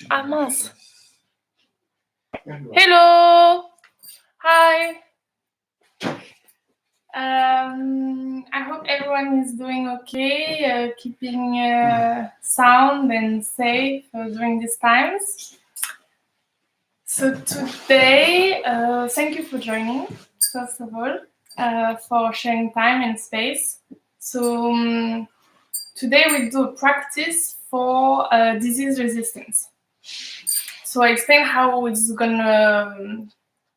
Ah mince. Hello. Hi. I hope everyone is doing okay, keeping sound and safe during these times. So today, thank you for joining, first of all, for sharing time and space. So today we do a practice for disease resistance. So I explain how it's gonna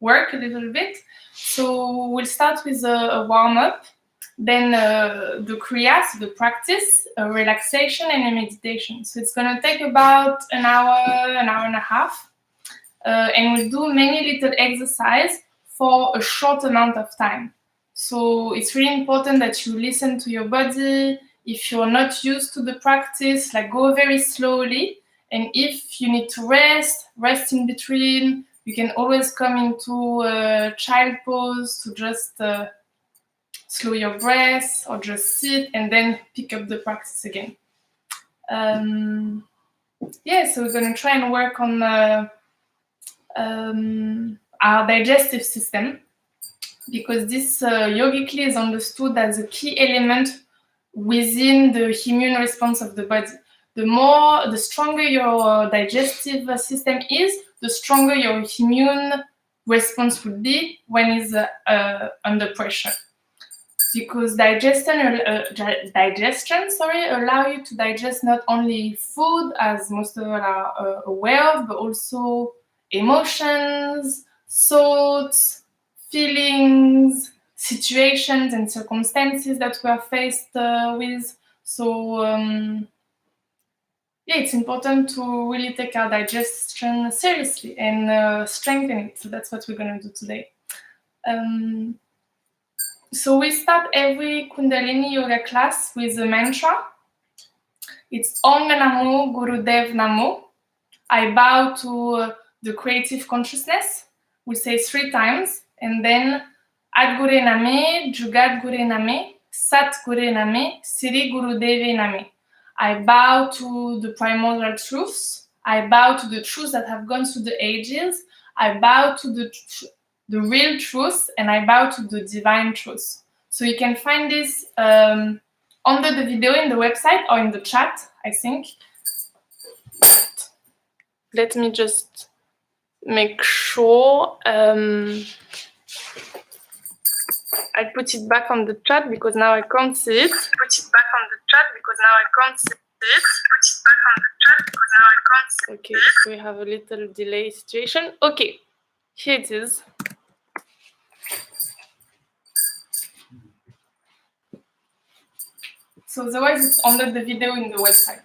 work a little bit. So we'll start with a warm-up, then the kriya, so the practice, a relaxation and a meditation. So it's gonna take about an hour and a half. And we'll do many little exercises for a short amount of time. So it's really important that you listen to your body. If you're not used to the practice, like go very slowly. And if you need to rest in between, you can always come into a child pose to just slow your breath or just sit and then pick up the practice again. So we're going to try and work on our digestive system, because this yogically is understood as a key element within the immune response of the body. The stronger your digestive system is, the stronger your immune response would be when it's under pressure. Because digestion allow you to digest not only food, as most of us are aware of, but also emotions, thoughts, feelings, situations and circumstances that we are faced with. So it's important to really take our digestion seriously and strengthen it. So that's what we're going to do today. So we start every Kundalini yoga class with a mantra. It's Om NAMO Guru DEVE NAMO. I bow to the creative consciousness. We say 3 times, and then Ad Gure Name, Jugad Gure Name, Sat Gure Name, SIRI Guru Deve Name. I bow to the primordial truths. I bow to the truths that have gone through the ages. I bow to the real truth, and I bow to the divine truth. So you can find this under the video in the website or in the chat, I think. Let me just make sure I put it back on the chat because now I can't see it. Okay, so we have a little delay situation. Okay, here it is. So otherwise it's under the video in the website.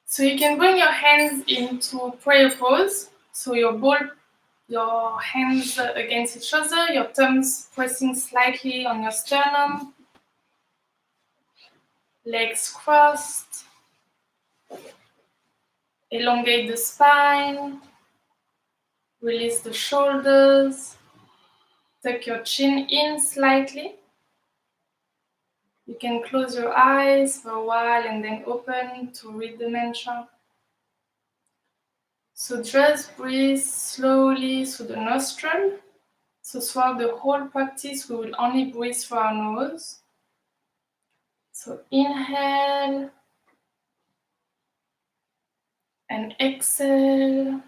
So you can bring your hands into prayer pose. So your hands against each other, your thumbs pressing slightly on your sternum, legs crossed, elongate the spine, release the shoulders, tuck your chin in slightly. You can close your eyes for a while and then open to read the mantra. So just breathe slowly through the nostril. So throughout the whole practice, we will only breathe through our nose. So inhale and exhale.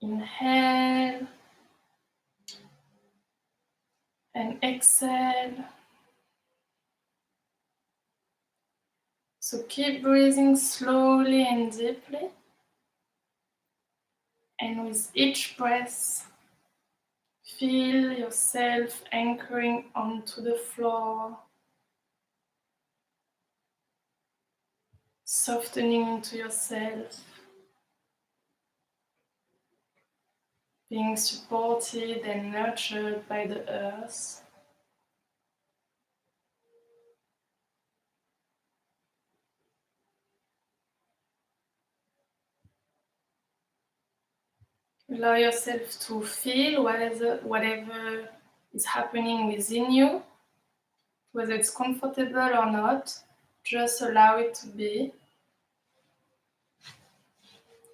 Inhale and exhale. So keep breathing slowly and deeply. And with each breath, feel yourself anchoring onto the floor, softening into yourself, being supported and nurtured by the earth. Allow yourself to feel whatever is happening within you, whether it's comfortable or not. Just allow it to be.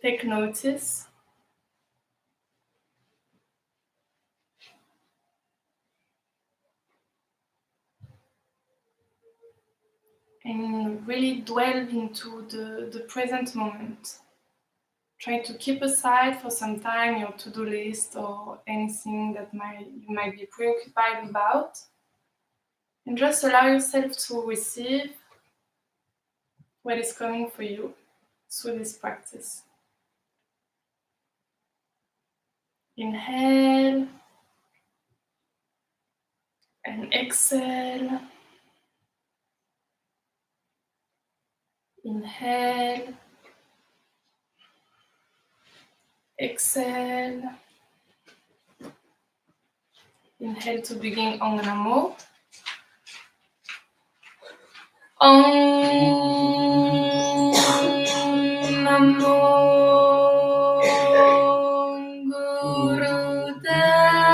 Take notice. And really delve into the present moment. Try to keep aside for some time your to-do list or anything that you might be preoccupied about. And just allow yourself to receive what is coming for you through this practice. Inhale and exhale. Inhale, exhale. Inhale to begin en NAMO. NAMO GURE NAMO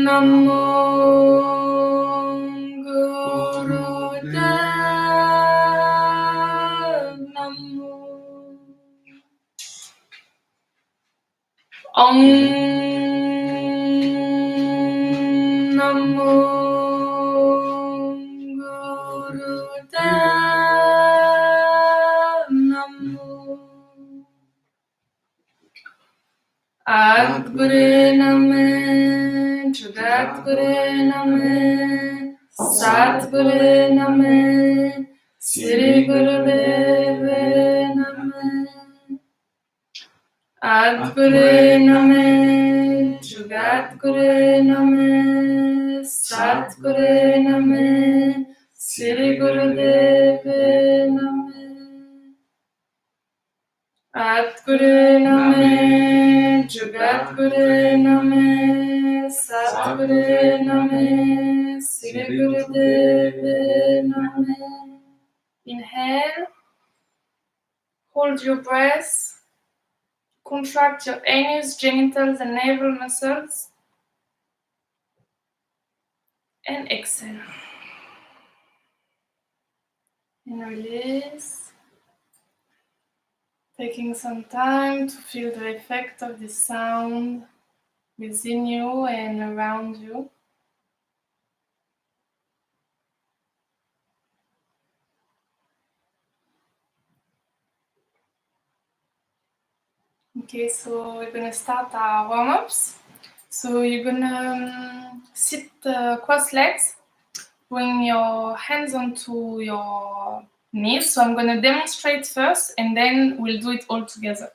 NAMO GURE NAMO NAMO GURE NAMEY, JUGAD GURE NAMEY, SAT GURE NAMEY, SIRI DEVE NAMEY, GURE NAMEY, JUGAD GURE NAMEY, SAT GURE NAMEY, SIRI DEVE NAMEY, GURE NAMEY, JUGAD GURE NAMEY, SAT GURE NAMEY, SIRI DEVE NAMEY. Inhale, hold your breath, contract your anus, genitals, and navel muscles, and exhale. And release. Taking some time to feel the effect of this sound within you and around you. Okay, so we're gonna start our warm-ups. So you're gonna sit cross-legs, bring your hands onto your knees. So I'm gonna demonstrate first and then we'll do it all together.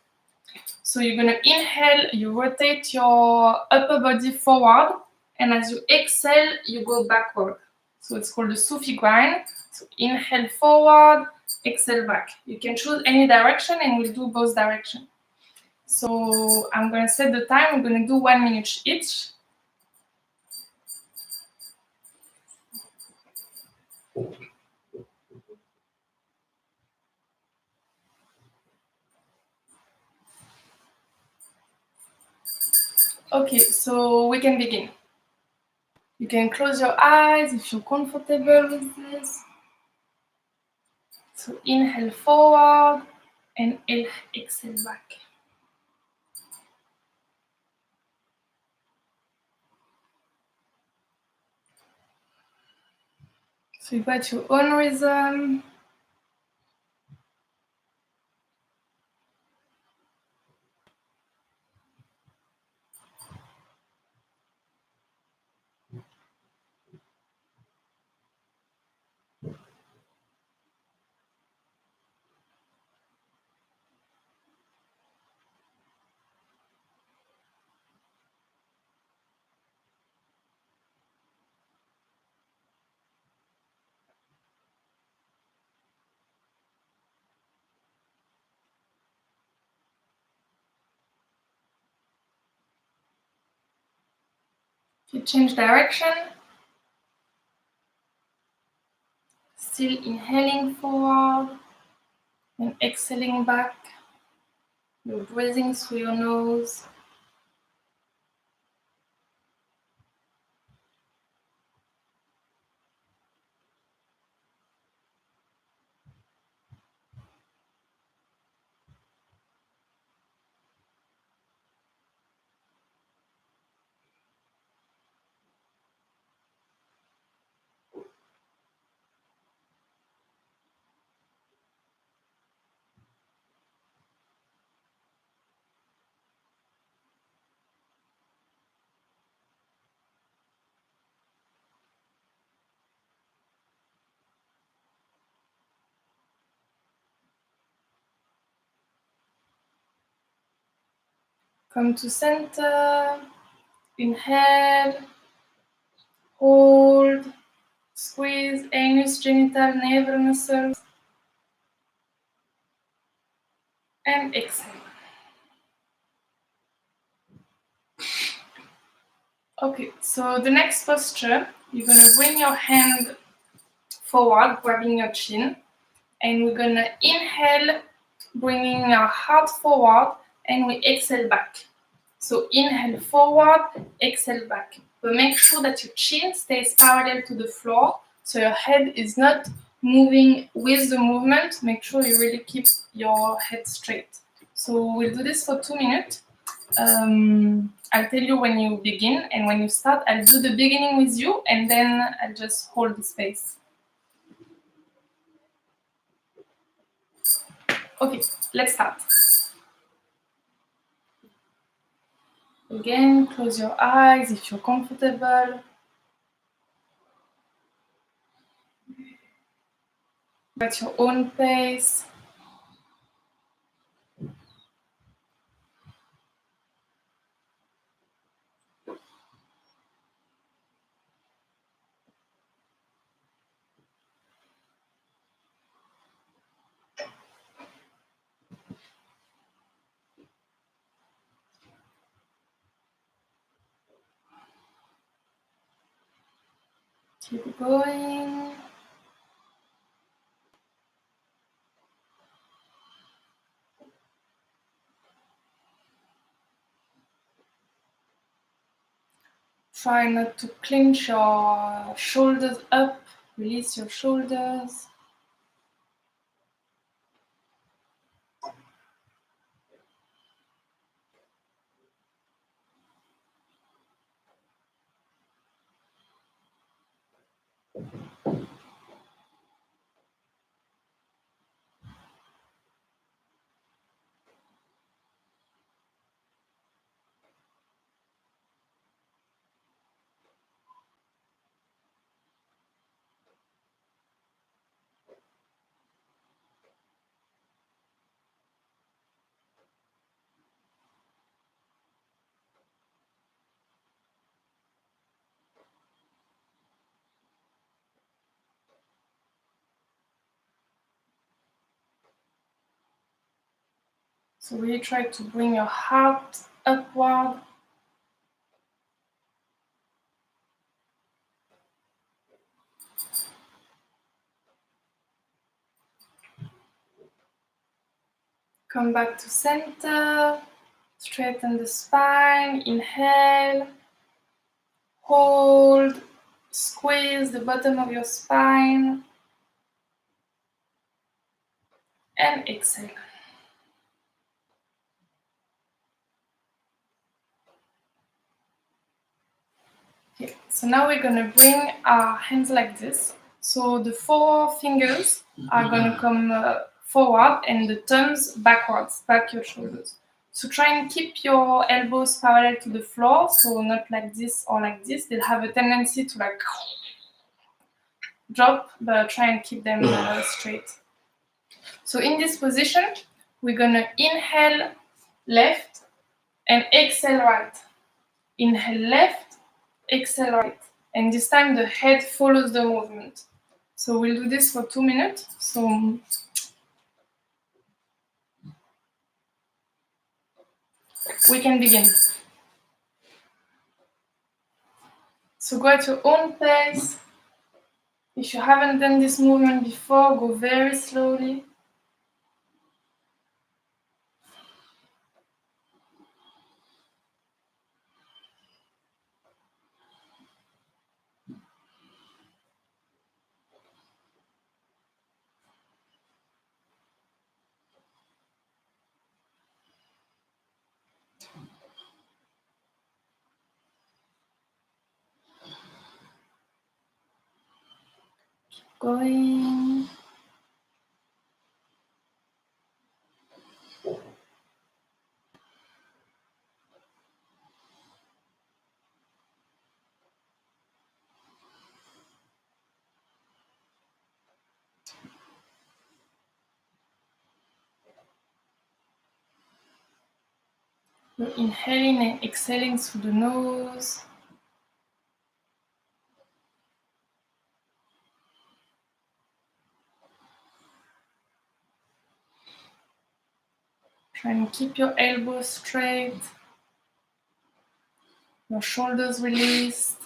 So you're gonna inhale, you rotate your upper body forward, and as you exhale, you go backward. So it's called the Sufi grind. So inhale forward, exhale back. You can choose any direction and we'll do both directions. So I'm gonna set the time, we're gonna do 1 minute each. Okay, so we can begin. You can close your eyes if you're comfortable with this. So inhale forward and exhale back. So you got your own rhythm. You change direction. Still inhaling forward and exhaling back. You're breathing through your nose. Come to center. Inhale. Hold. Squeeze anus, genital, navel muscles. And exhale. Okay, so the next posture, you're going to bring your hand forward, grabbing your chin. And we're going to inhale, bringing our heart forward, and we exhale back. So inhale forward, exhale back. But make sure that your chin stays parallel to the floor, so your head is not moving with the movement. Make sure you really keep your head straight. So we'll do this for 2 minutes. I'll tell you when you begin, and when you start, I'll do the beginning with you, and then I'll just hold the space. Okay, let's start. Again, close your eyes if you're comfortable. At your own pace. Keep going. Try not to clench your shoulders up. Release your shoulders. So really try to bring your heart upward. Come back to center. Straighten the spine. Inhale. Hold. Squeeze the bottom of your spine. And exhale. Okay, so now we're going to bring our hands like this. So the 4 fingers are going to come forward and the thumbs backwards, back your shoulders. So try and keep your elbows parallel to the floor, so not like this or like this. They'll have a tendency to like drop, but try and keep them straight. So in this position, we're going to inhale left and exhale right. Inhale left, exhale right. And this time the head follows the movement. So we'll do this for 2 minutes. So we can begin. So go at your own pace. If you haven't done this movement before, go very slowly. going. You're inhaling and exhaling through the nose. Try and keep your elbows straight, your shoulders released.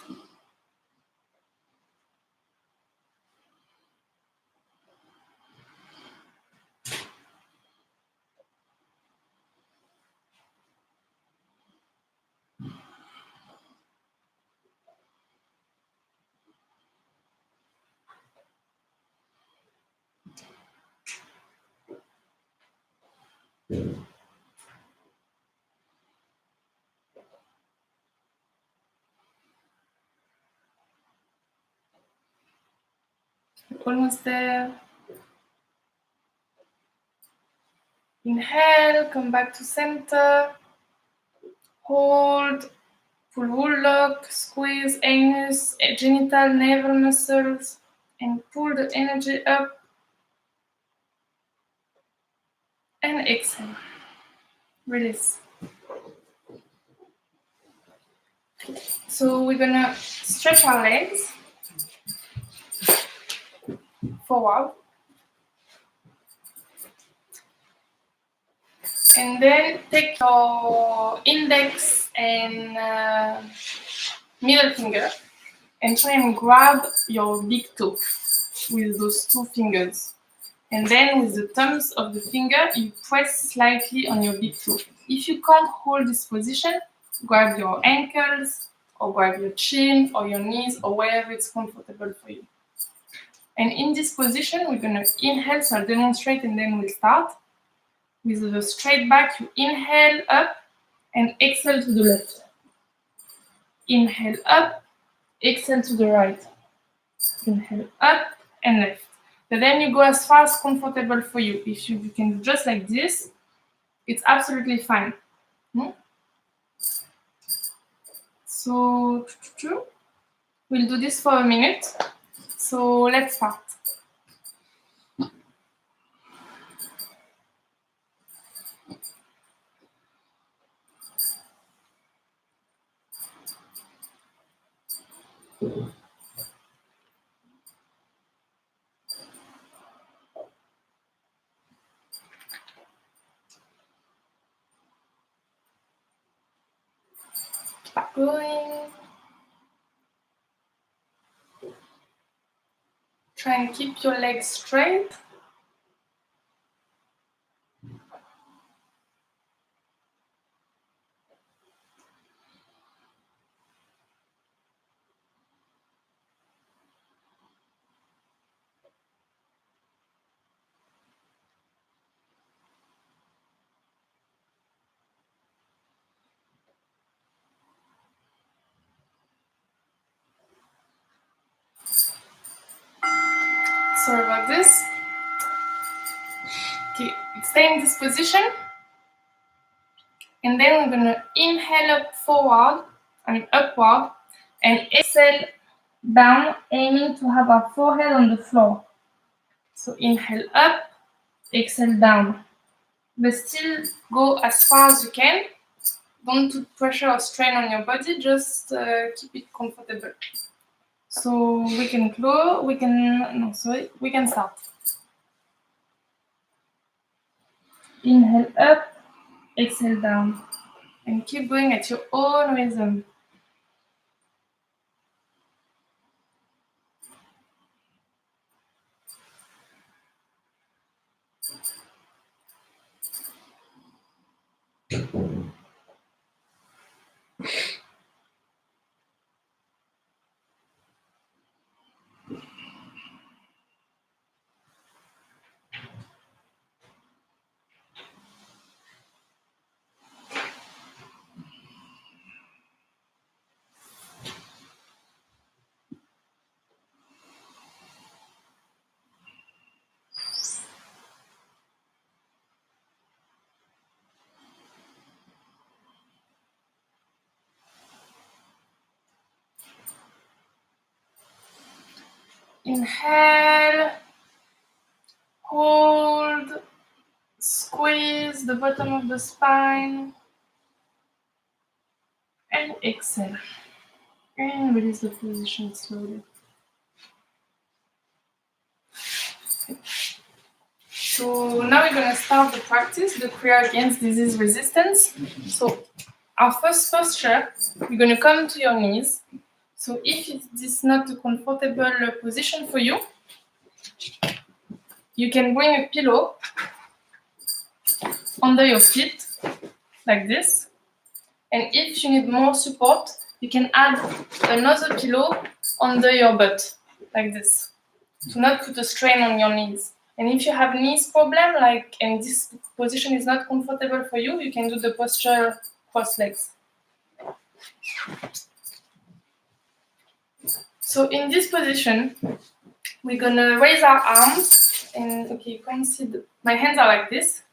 You're almost there. Inhale, come back to center. Hold, pull wool lock, squeeze anus, genital, navel muscles, and pull the energy up. And exhale. Release. So we're gonna stretch our legs forward. And then take your index and middle finger and try and grab your big toe with those two fingers. And then with the thumbs of the finger, you press slightly on your big toe. If you can't hold this position, grab your ankles or grab your chin or your knees or wherever it's comfortable for you. And in this position, we're going to inhale, so I'll demonstrate and then we'll start. With the straight back, you inhale up and exhale to the left. Inhale up, exhale to the right. Inhale up and left. But then you go as far as comfortable for you. If you can do just like this, it's absolutely fine. So we'll do this for a minute. So let's start. Keep going. Try and keep your legs straight. Sorry about this. Okay, stay in this position. And then we're going to inhale up upward, and exhale down, aiming to have our forehead on the floor. So inhale up, exhale down. But still go as far as you can. Don't put pressure or strain on your body, just keep it comfortable. So we can start. Inhale up, exhale down. And keep going at your own rhythm. Inhale, hold, squeeze the bottom of the spine, and exhale. And release the position slowly. So now we're going to start the practice, the prayer against disease resistance. So our first posture, you're going to come to your knees. So if it is not a comfortable position for you, you can bring a pillow under your feet, like this. And if you need more support, you can add another pillow under your butt, like this, to not put a strain on your knees. And if you have knees problem, and this position is not comfortable for you, you can do the posture cross legs. So in this position, we're gonna raise our arms, and okay, you can see my hands are like this.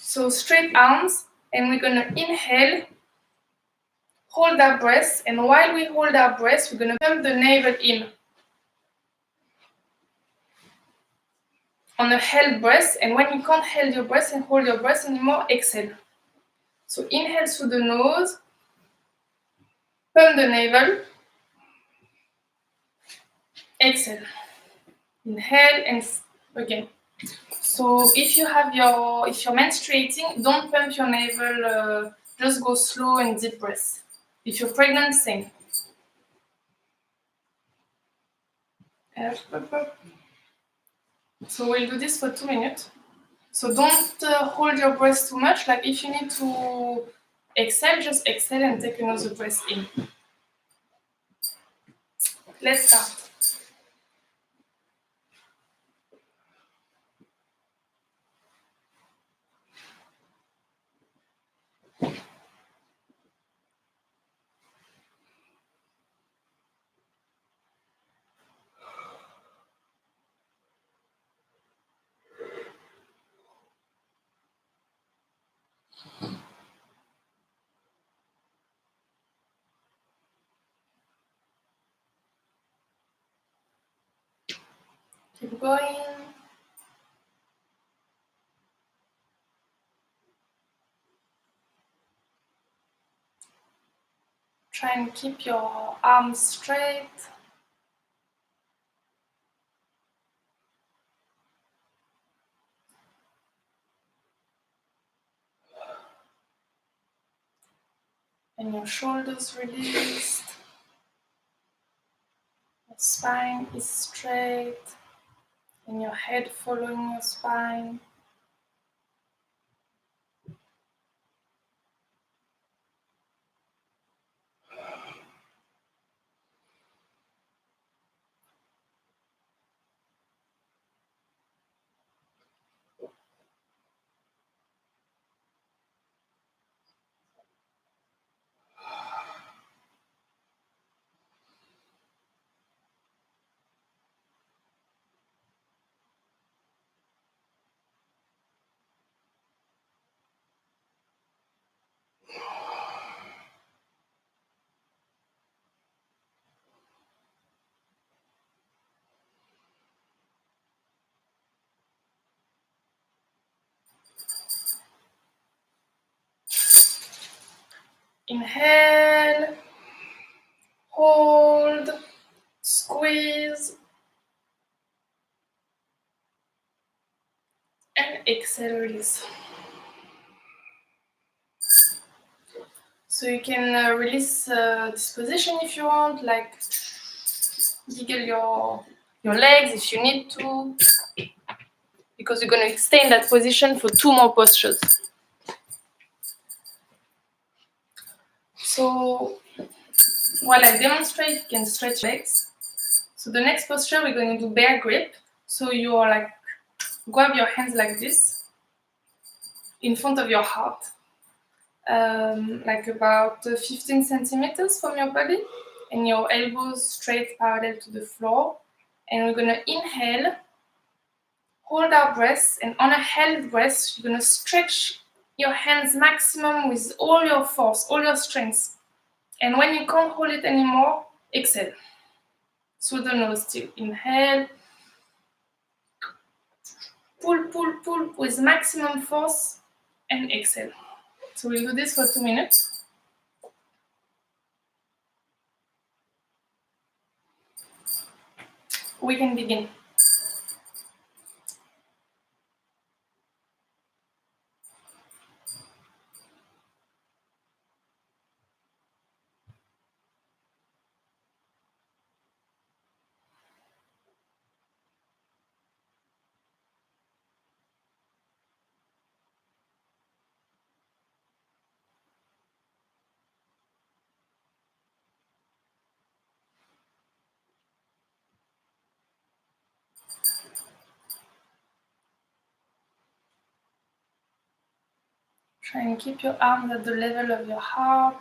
So straight arms, and we're gonna inhale, hold our breath, and while we hold our breath, we're gonna pump the navel in. On a held breath, and when you can't hold your breath and hold your breath anymore, exhale. So inhale through the nose, pump the navel, exhale. Inhale and again. So if you're menstruating, don't pump your navel, just go slow and deep breath. If you're pregnant, same. So we'll do this for 2 minutes. So don't hold your breath too much. Like if you need to exhale, just exhale and take another breath in. Let's start. Keep going. Try and keep your arms straight. And your shoulders released. Your spine is straight. And your head following your spine. Inhale, hold, squeeze, and exhale, release. So you can release this position if you want, like jiggle your legs if you need to, because you're going to stay in that position for 2 more postures. So while I demonstrate, you can stretch legs. So the next posture, we're going to do bear grip. So you are like, grab your hands like this in front of your heart, like about 15 centimeters from your body, and your elbows straight parallel to the floor. And we're going to inhale, hold our breath, and on a held breath, you're going to stretch your hands maximum with all your force, all your strength. And when you can't hold it anymore, exhale. Through the nose still. Inhale. Pull, pull, pull with maximum force and exhale. So we'll do this for 2 minutes. We can begin. Try and keep your arms at the level of your heart,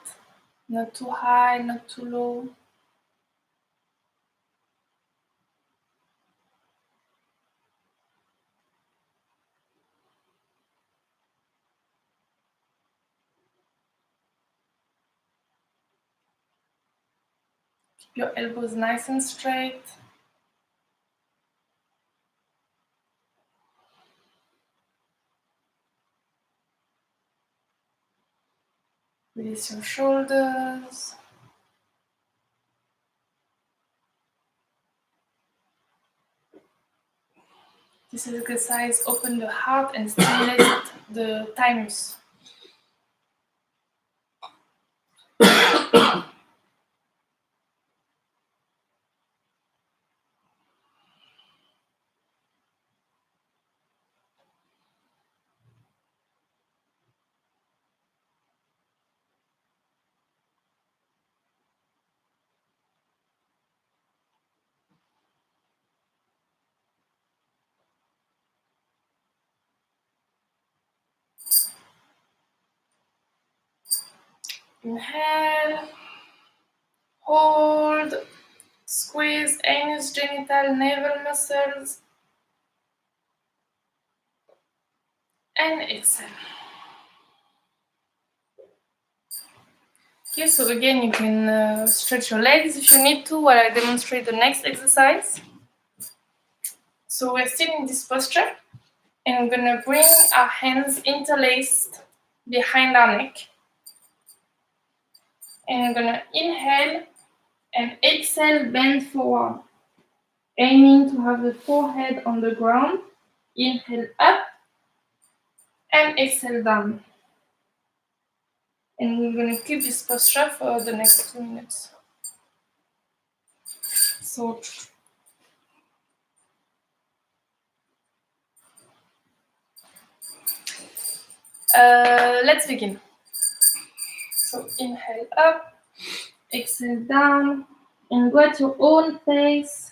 not too high, not too low. Keep your elbows nice and straight. Release your shoulders. This exercise opens the heart and stimulates the thymus. Inhale, hold, squeeze anus, genital, navel muscles, and exhale. Okay, so again, you can stretch your legs if you need to while I demonstrate the next exercise. So we're still in this posture, and we're gonna bring our hands interlaced behind our neck. And we're gonna inhale and exhale, bend forward, aiming to have the forehead on the ground. Inhale up and exhale down. And we're going to keep this posture for the next 2 minutes. So let's begin. So inhale up, exhale down, and go at your own pace.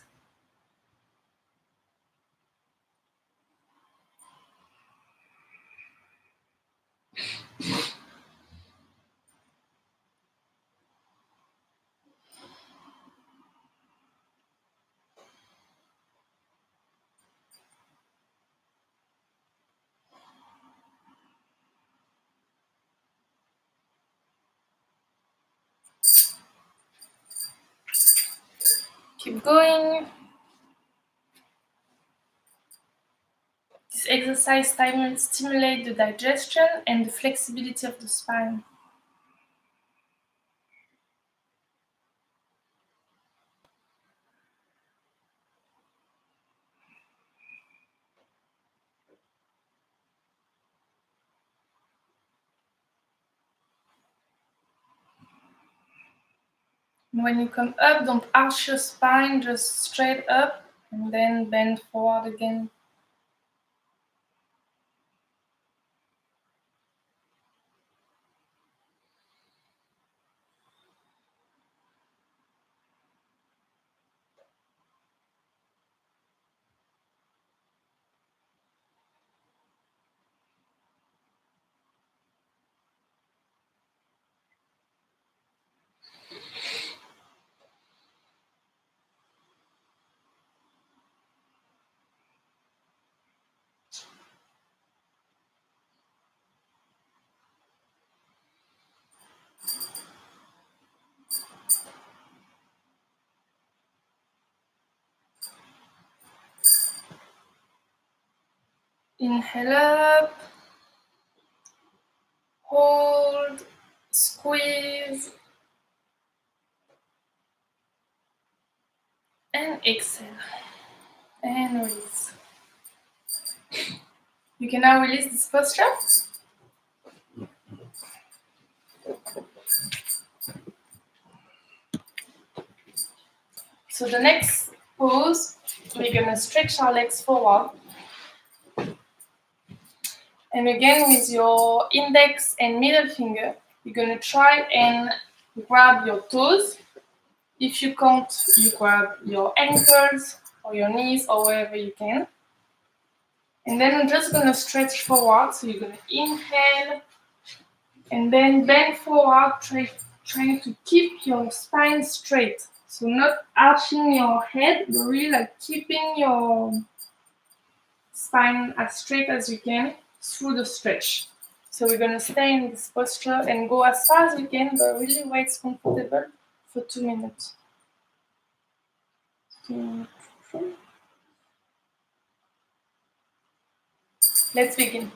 Keep going. This exercise stimulates the digestion and the flexibility of the spine. When you come up, don't arch your spine, just straight up and then bend forward again. Inhale up, hold, squeeze, and exhale, and release. You can now release this posture. So the next pose, we're gonna stretch our legs forward. And again, with your index and middle finger, you're gonna try and grab your toes. If you can't, you grab your ankles or your knees or wherever you can. And then we're just gonna stretch forward. So you're gonna inhale and then bend forward, trying to keep your spine straight. So not arching your head, but really like keeping your spine as straight as you can through the stretch. So we're gonna stay in this posture and go as far as we can, but really where it's comfortable for 2 minutes. Let's begin.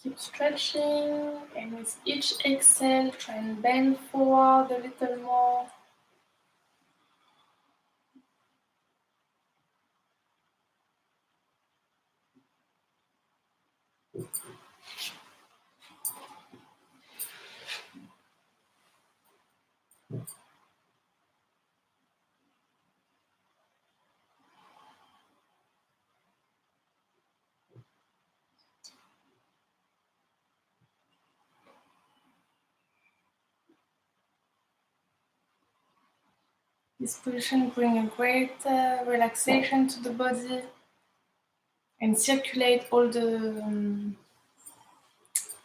Keep stretching, and with each exhale, try and bend forward a little more. This position brings a great relaxation to the body and circulate all the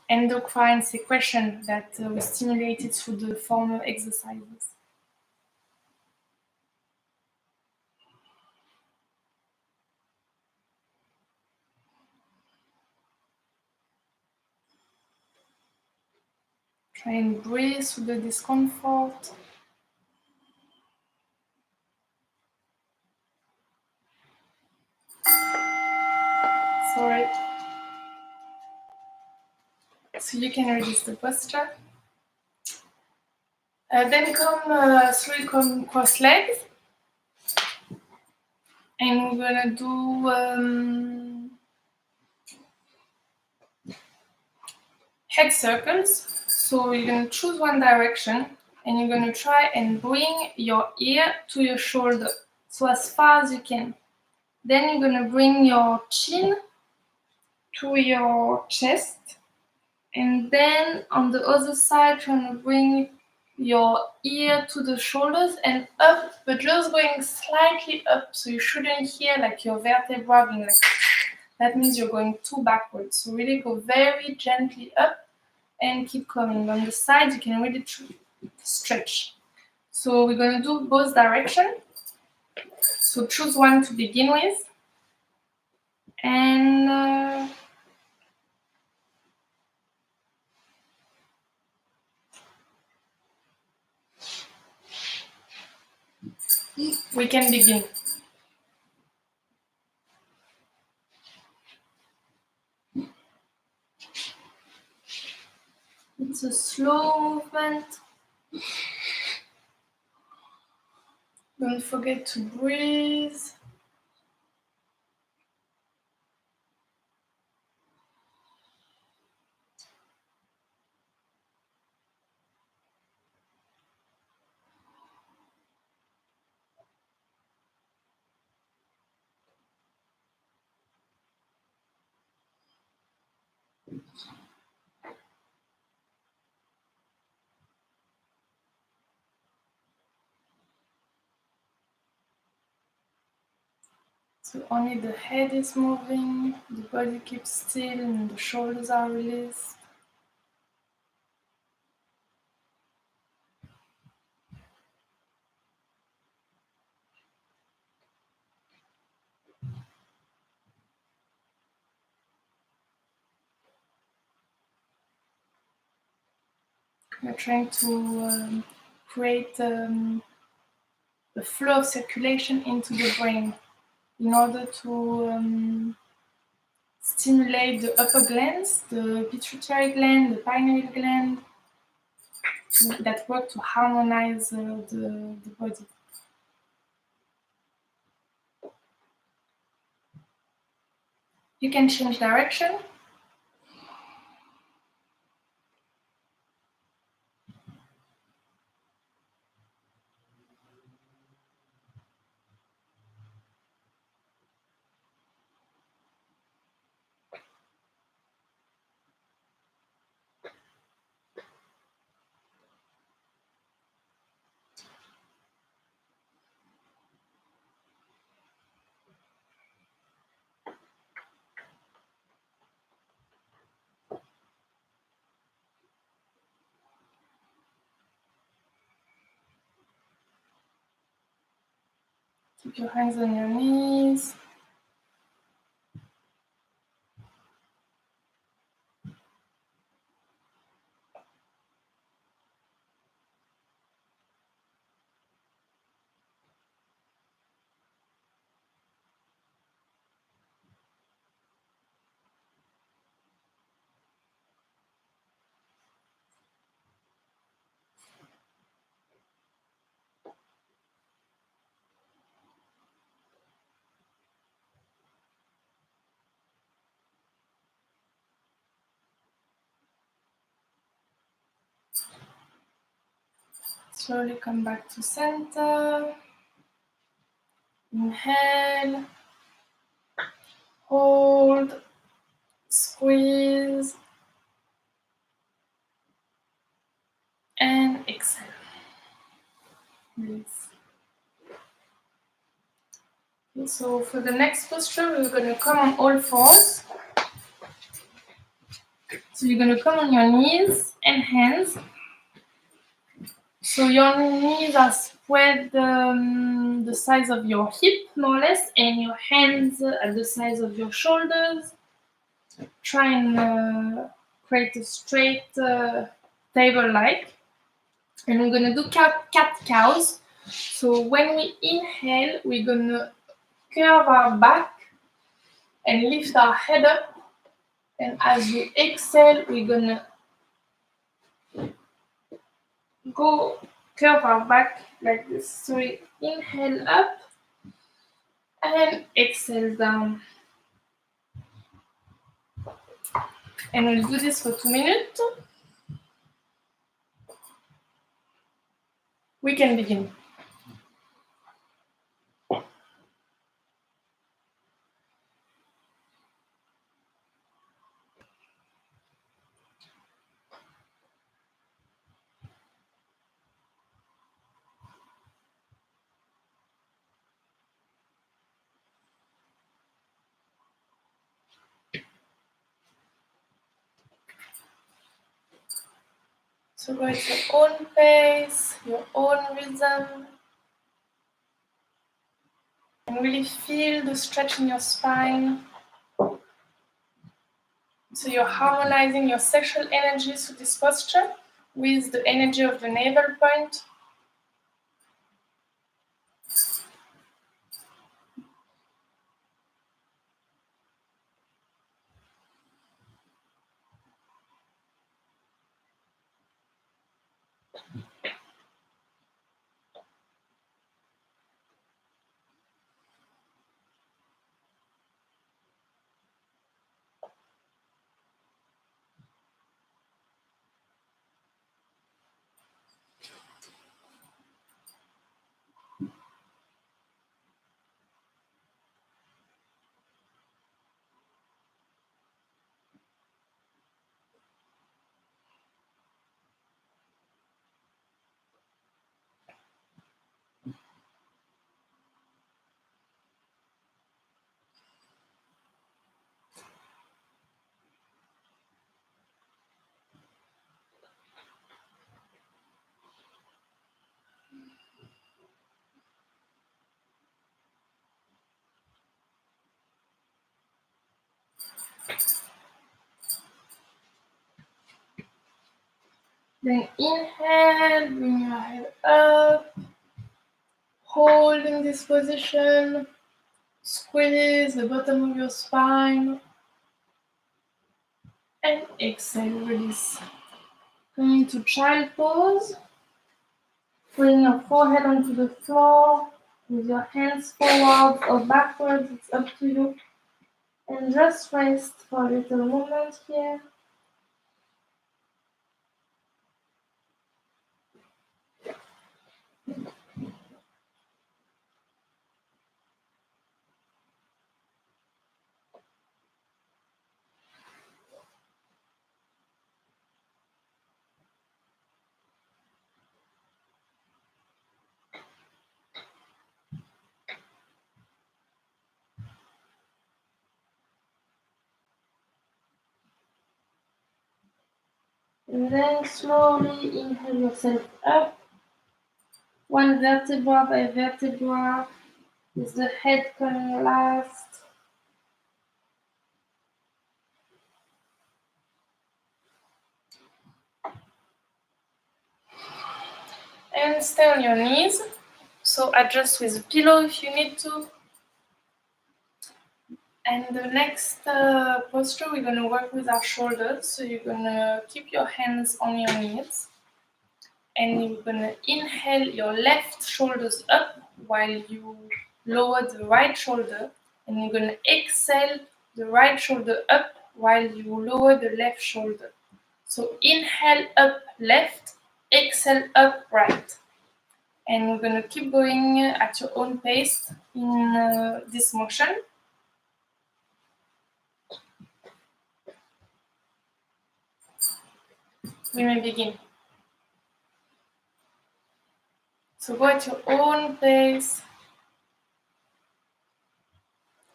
endocrine secretion that we stimulated through the former exercises. Try and breathe through the discomfort. Sorry. So you can release the posture. Then come cross legs. And we're gonna do head circles. So you're gonna choose one direction and you're gonna try and bring your ear to your shoulder. So as far as you can. Then you're gonna bring your chin to your chest. And then on the other side, trying to bring your ear to the shoulders and up, but just going slightly up. So you shouldn't hear like your vertebra being like, that means you're going too backwards. So really go very gently up and keep coming. On the side, you can really stretch. So we're gonna do both directions. So choose one to begin with. And we can begin. It's a slow movement. Don't forget to breathe. So only the head is moving, the body keeps still, and the shoulders are released. We're trying to create a flow of circulation into the brain in order to stimulate the upper glands, the pituitary gland, the pineal gland, that work to harmonize the body. You can change direction. Keep your hands on your knees. Slowly come back to center. Inhale. Hold. Squeeze. And exhale. Release. Okay, so for the next posture, we're going to come on all fours. So you're going to come on your knees and hands. So your knees are spread the size of your hip, more or less, and your hands at the size of your shoulders. Try and create a straight table-like. And we're going to do cat-cows. So when we inhale, we're going to curve our back and lift our head up. And as we exhale, we're going to go curve our back like this. So we inhale up and exhale down. And we'll do this for 2 minutes. We can begin. So go at your own pace, your own rhythm. And really feel the stretch in your spine. So you're harmonizing your sexual energy through this posture with the energy of the navel point. Then inhale, bring your head up, hold in this position, squeeze the bottom of your spine, and exhale, release. Going to child pose. Bring your forehead onto the floor with your hands forward or backwards, it's up to you. And just rest for a little moment here. And then slowly inhale yourself up. One vertebra by vertebra, with the head coming last. And stay on your knees. So adjust with a pillow if you need to. And the next posture, we're going to work with our shoulders. So you're going to keep your hands on your knees. And you're going to inhale your left shoulders up while you lower the right shoulder. And you're going to exhale the right shoulder up while you lower the left shoulder. So inhale up left, exhale up right. And you're going to keep going at your own pace in this motion. We may begin. So go at your own pace,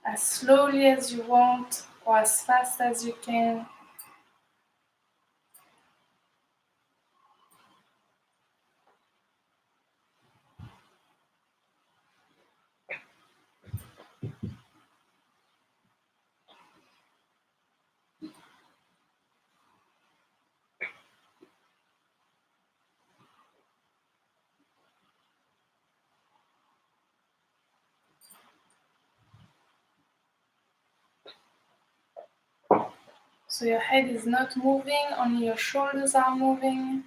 as slowly as you want or as fast as you can. So your head is not moving, only your shoulders are moving.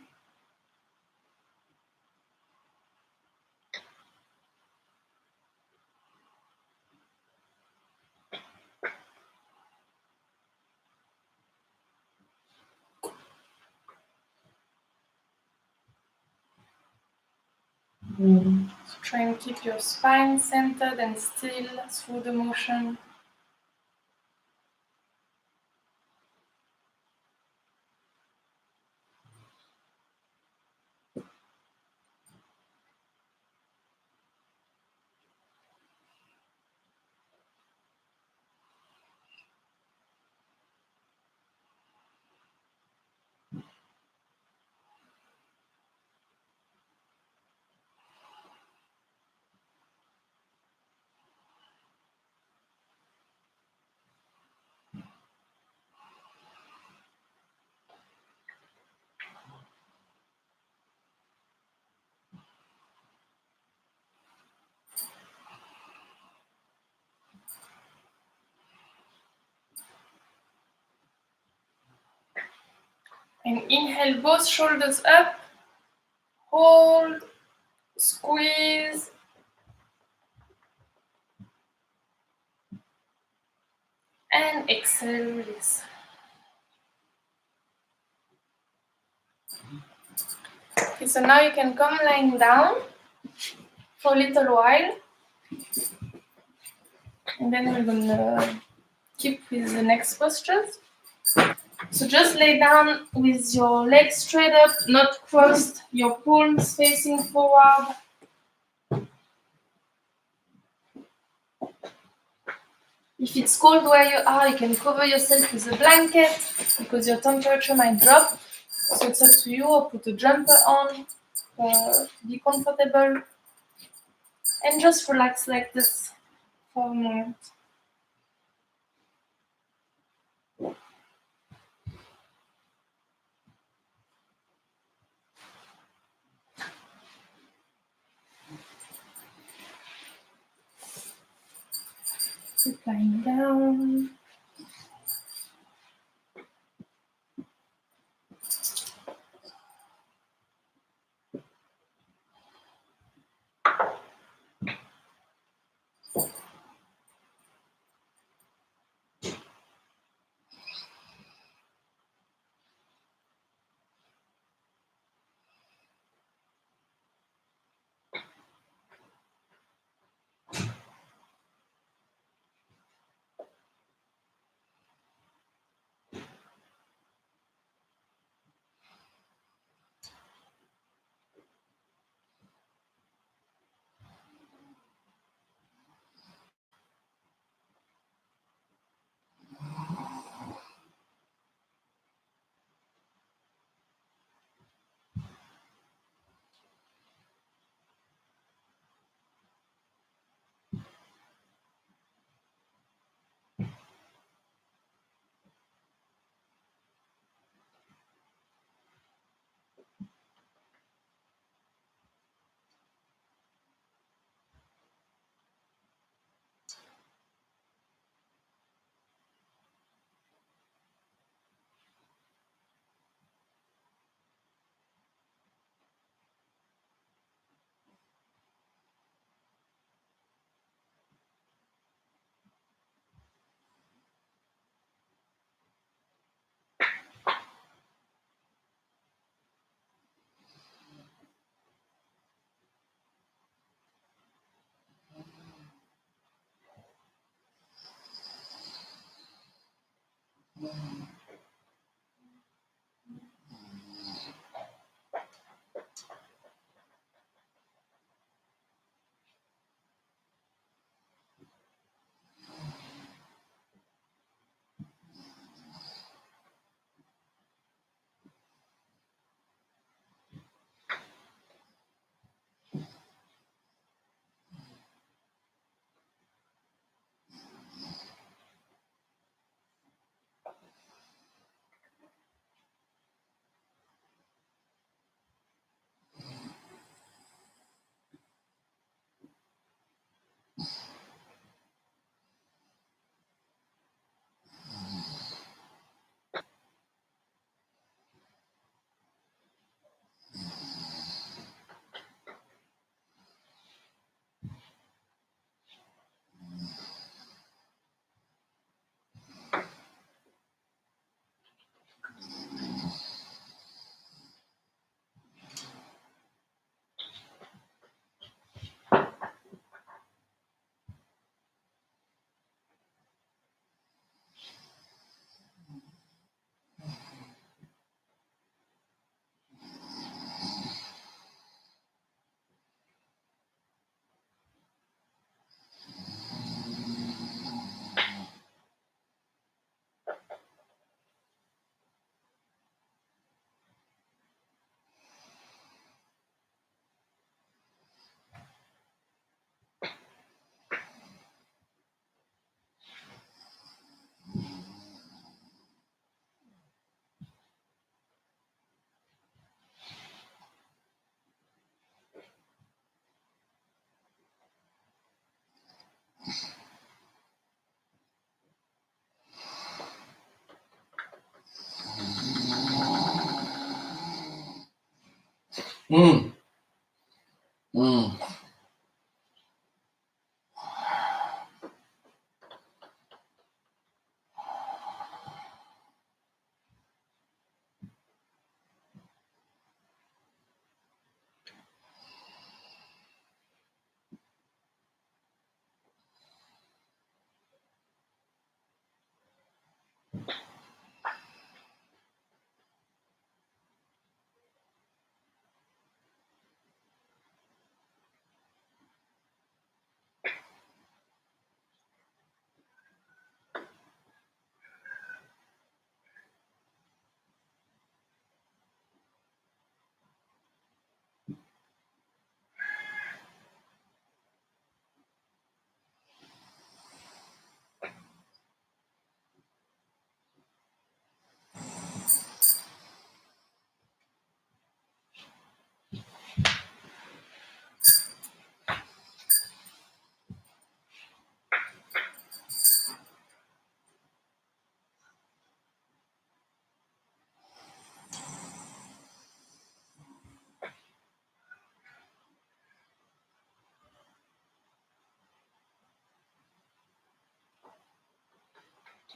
So try and keep your spine centered and still through the motion. And inhale both shoulders up, hold, squeeze, and exhale, release. Okay, so now you can come lying down for a little while. And then we're going to keep with the next postures. So just lay down with your legs straight up, not crossed, your palms facing forward. If it's cold where you are, you can cover yourself with a blanket because your temperature might drop. So it's up to you, or put a jumper on, be comfortable. And just relax like this for a moment. Sit lying down. Mm. Mm.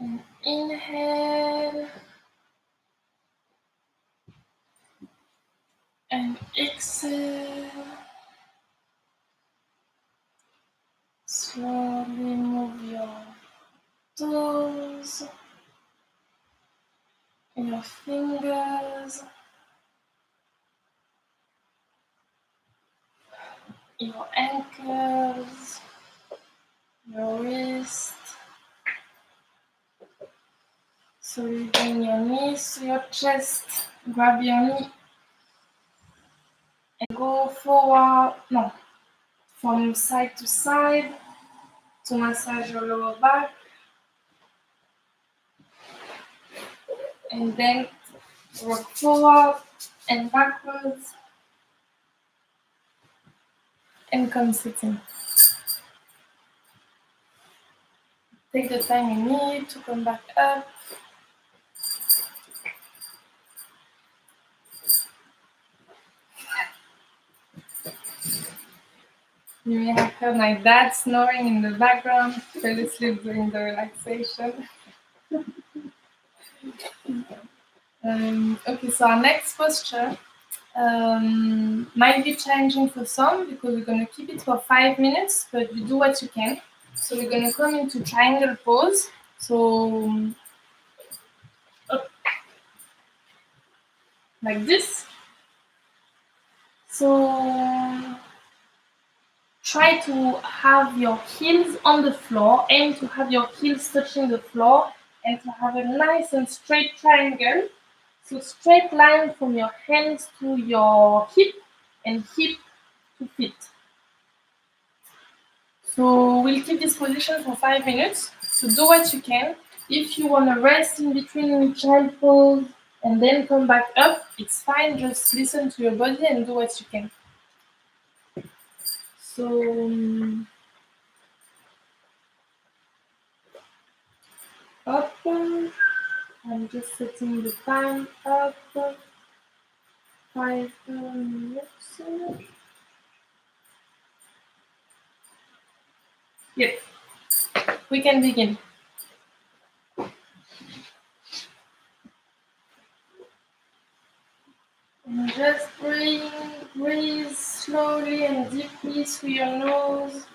And inhale. And exhale. Slowly move your toes, your fingers, your ankles, your wrist. So you bring your knees to your chest, grab your knee and go forward, from side to massage your lower back. And then rock forward and backwards and come sitting. Take the time you need to come back up. You may have heard my dad snoring in the background, fell asleep during the relaxation. Okay, so our next posture might be challenging for some because we're going to keep it for 5 minutes, but you do what you can. So we're going to come into triangle pose. So like this. So try to have your heels on the floor, aim to have your heels touching the floor and to have a nice and straight triangle. So straight line from your hands to your hip and hip to feet. So we'll keep this position for 5 minutes. So do what you can. If you want to rest in between child pose and then come back up, it's fine. Just listen to your body and do what you can. So up, I'm just setting the time up, 5 minutes. Yep, we can begin. And just breathe slowly and deeply through your nose.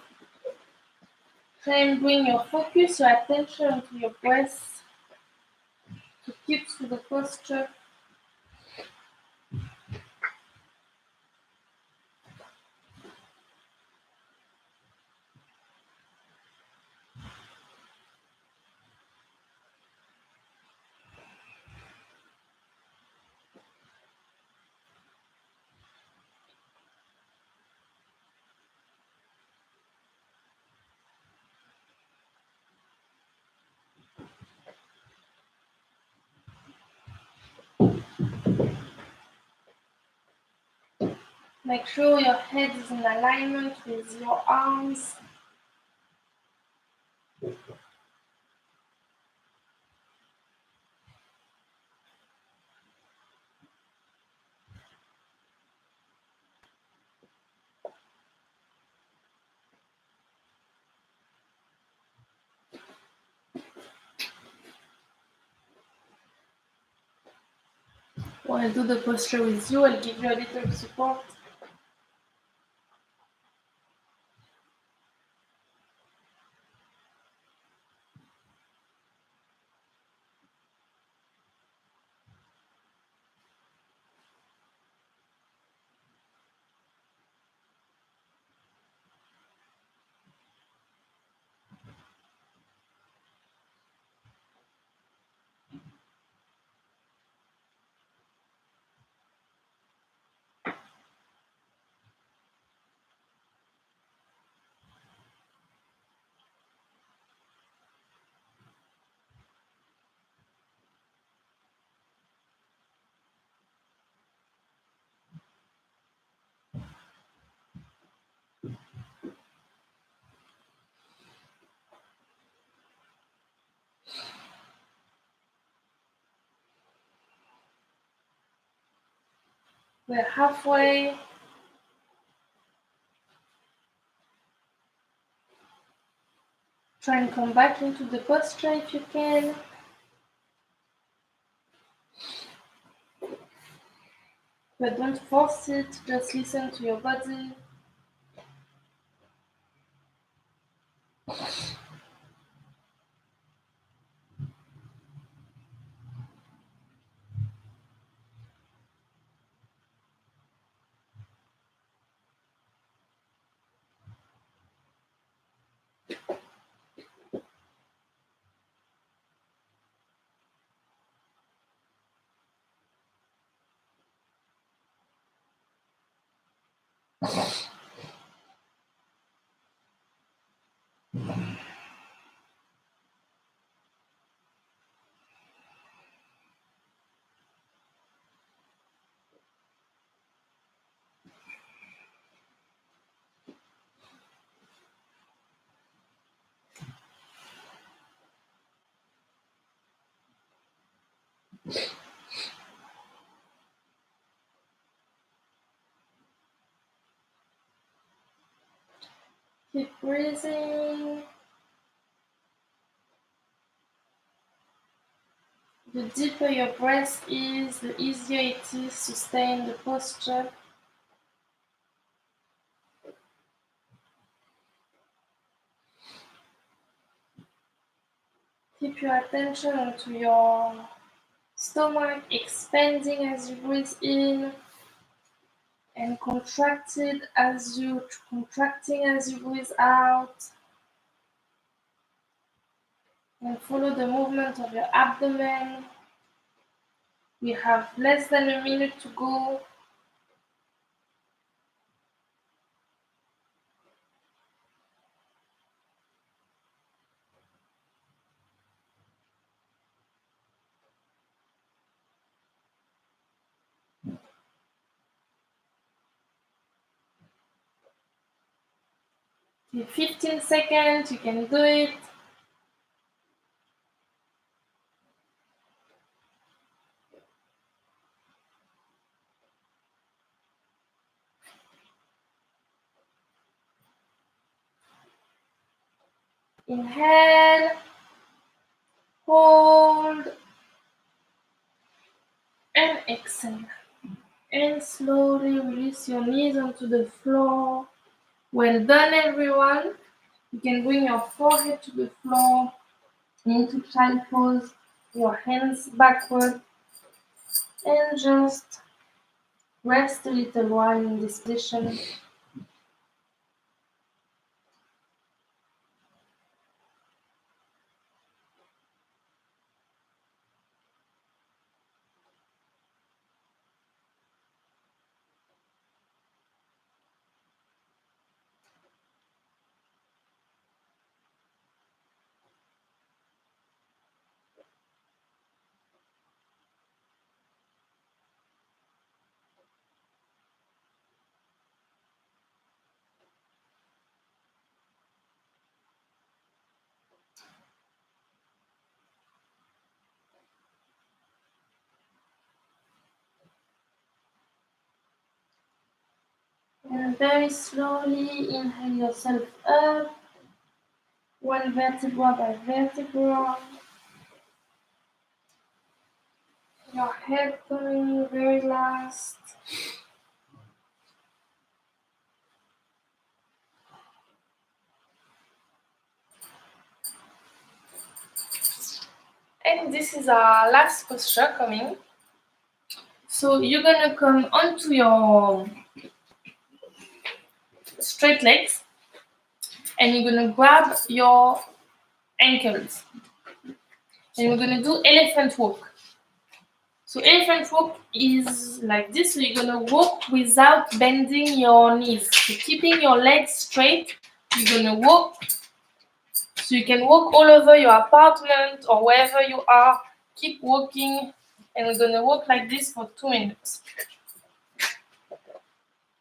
Try and bring your focus, your attention to your breath to keep to the posture. Make sure your head is in alignment with your arms. When I do the posture with you, I'll give you a little support. We're halfway. Try and come back into the posture if you can. But don't force it, just listen to your body. Keep breathing. The deeper your breath is, the easier it is to stay in the posture. Keep your attention onto your stomach expanding as you breathe in and contracting as you breathe out. And follow the movement of your abdomen. We have less than a minute to go. In 15 seconds, you can do it. Inhale, hold, and exhale. And slowly release your knees onto the floor. Well done, everyone. You can bring your forehead to the floor into child pose, your hands backward, and just rest a little while in this position. And very slowly inhale yourself up, one vertebra by vertebra. Your head coming very last. And this is our last posture coming. So you're gonna come onto your straight legs and you're gonna grab your ankles. And we're gonna do elephant walk. So elephant walk is like this. So you're gonna walk without bending your knees. So keeping your legs straight, you're gonna walk. So you can walk all over your apartment or wherever you are. Keep walking, and we're gonna walk like this for 2 minutes.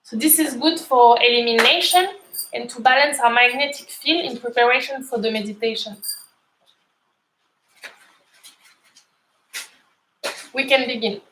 So this is good for elimination and to balance our magnetic field in preparation for the meditation. We can begin.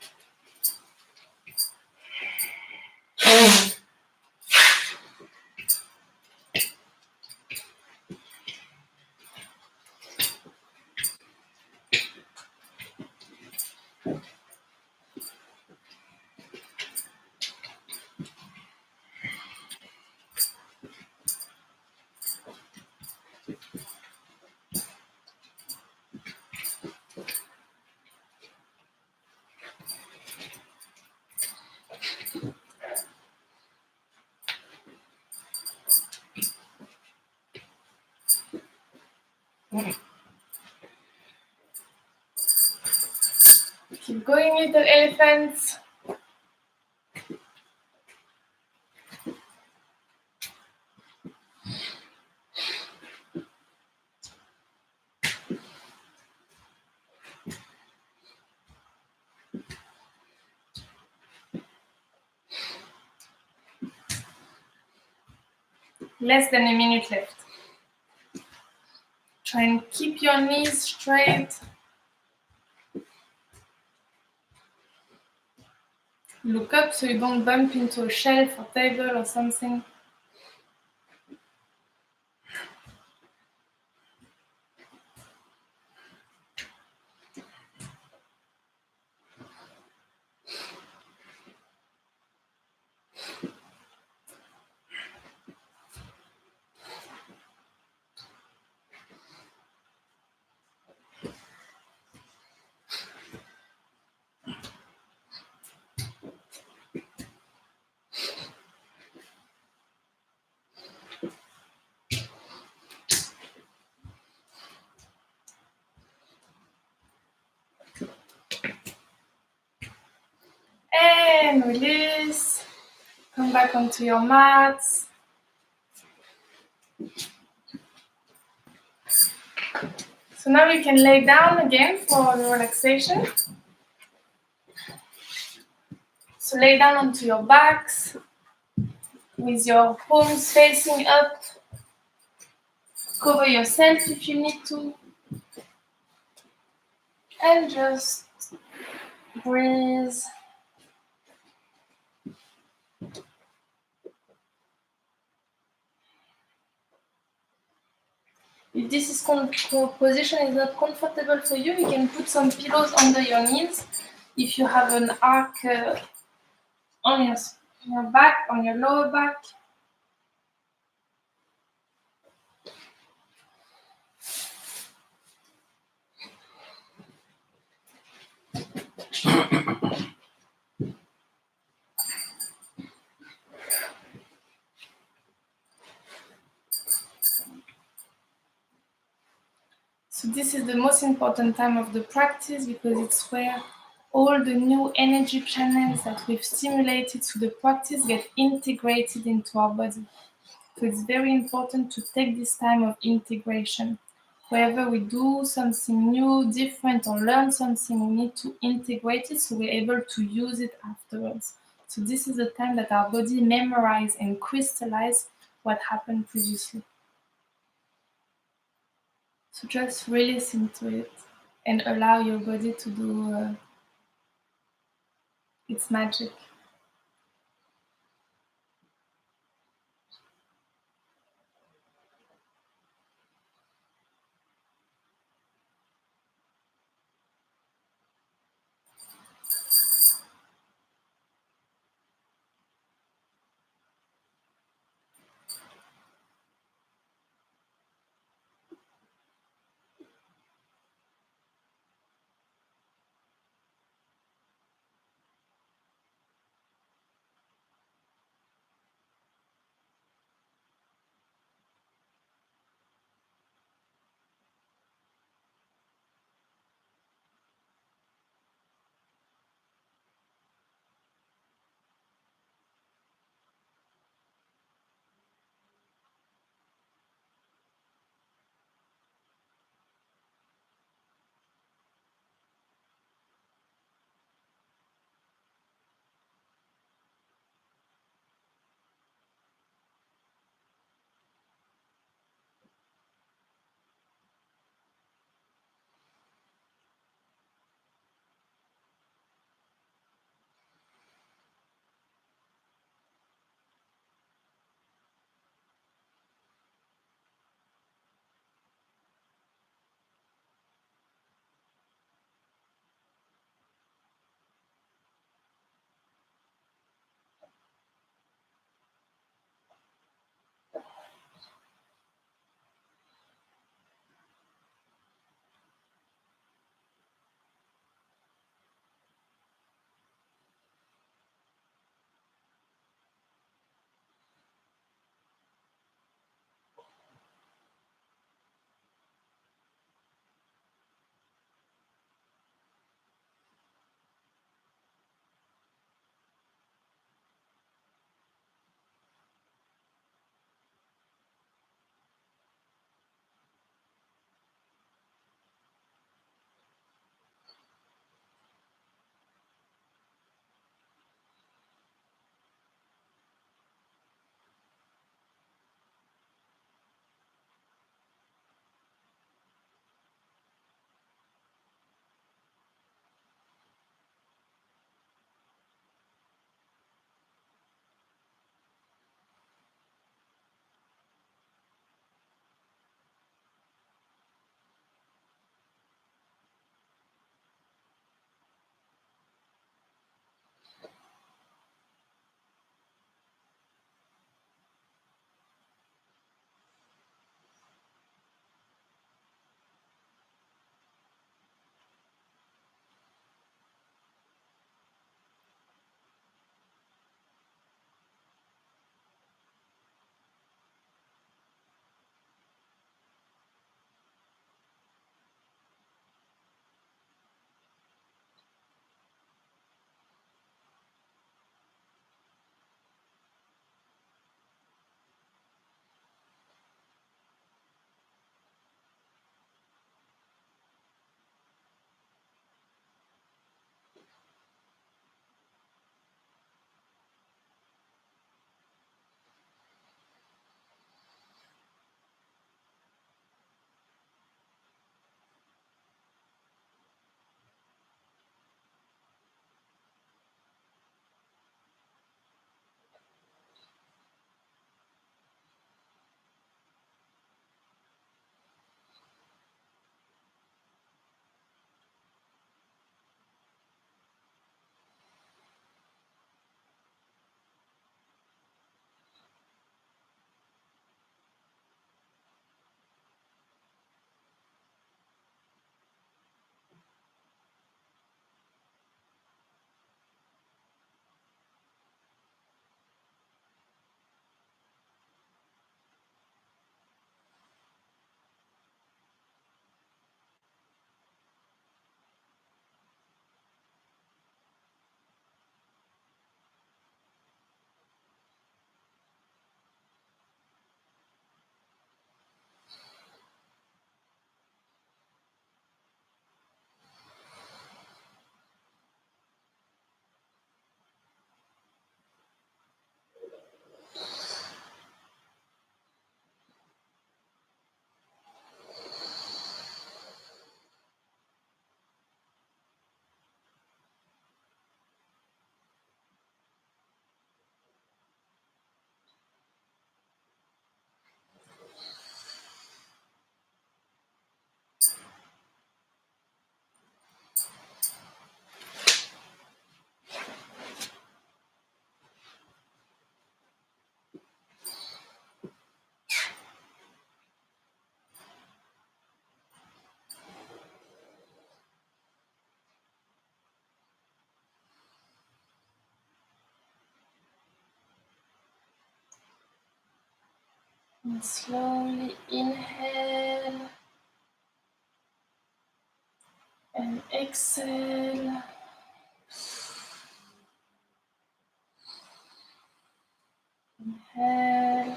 Keep going, little elephants. Less than a minute left. Try and keep your knees straight. Look up so you don't bump into a shelf or table or something. And release. Come back onto your mats. So now you can lay down again for the relaxation. So lay down onto your backs with your palms facing up. Cover yourself if you need to. And just breathe. If this position is not comfortable for you, you can put some pillows under your knees. If you have an arc on your back, on your lower back. So this is the most important time of the practice because it's where all the new energy channels that we've stimulated through the practice get integrated into our body. So it's very important to take this time of integration. Wherever we do something new, different, or learn something, we need to integrate it so we're able to use it afterwards. So this is the time that our body memorizes and crystallizes what happened previously. So just release into it and allow your body to do its magic. And slowly inhale and exhale. Inhale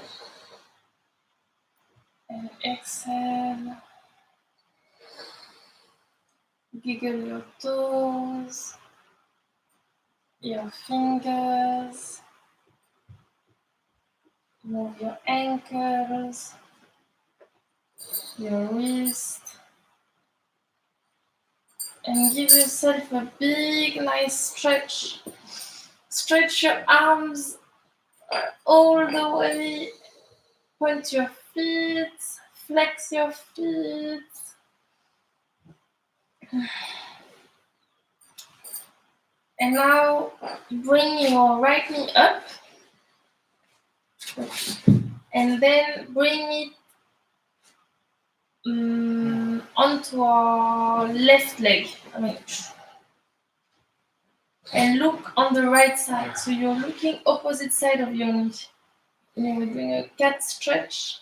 and exhale. Giggle your toes, your fingers, move your ankles, your wrist, and give yourself a big, nice stretch. Stretch your arms all the way. Point your feet, flex your feet. And now bring your right knee up. And then bring it onto our left leg. And look on the right side. So you're looking opposite side of your knee. And then we're doing a cat stretch.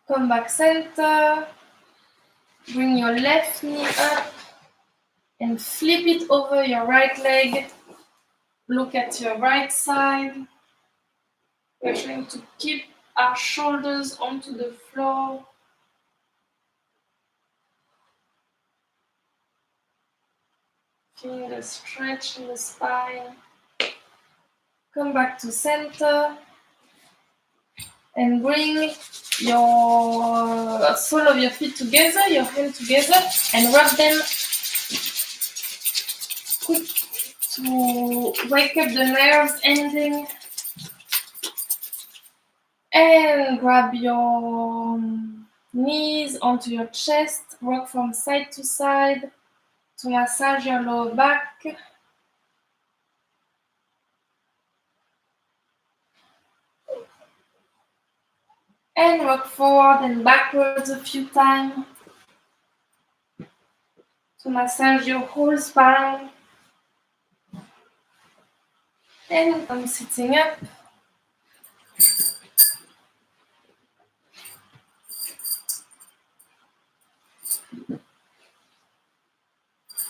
Come back center. Bring your left knee up and flip it over your right leg. Look at your right side. We're trying to keep our shoulders onto the floor. Feel the stretch in the spine. Come back to center and bring your sole of your feet together, your hands together, and rub them quick to wake up the nerves ending. And grab your knees onto your chest, rock from side to side to massage your lower back. And rock forward and backwards a few times to massage your whole spine. And I'm sitting up.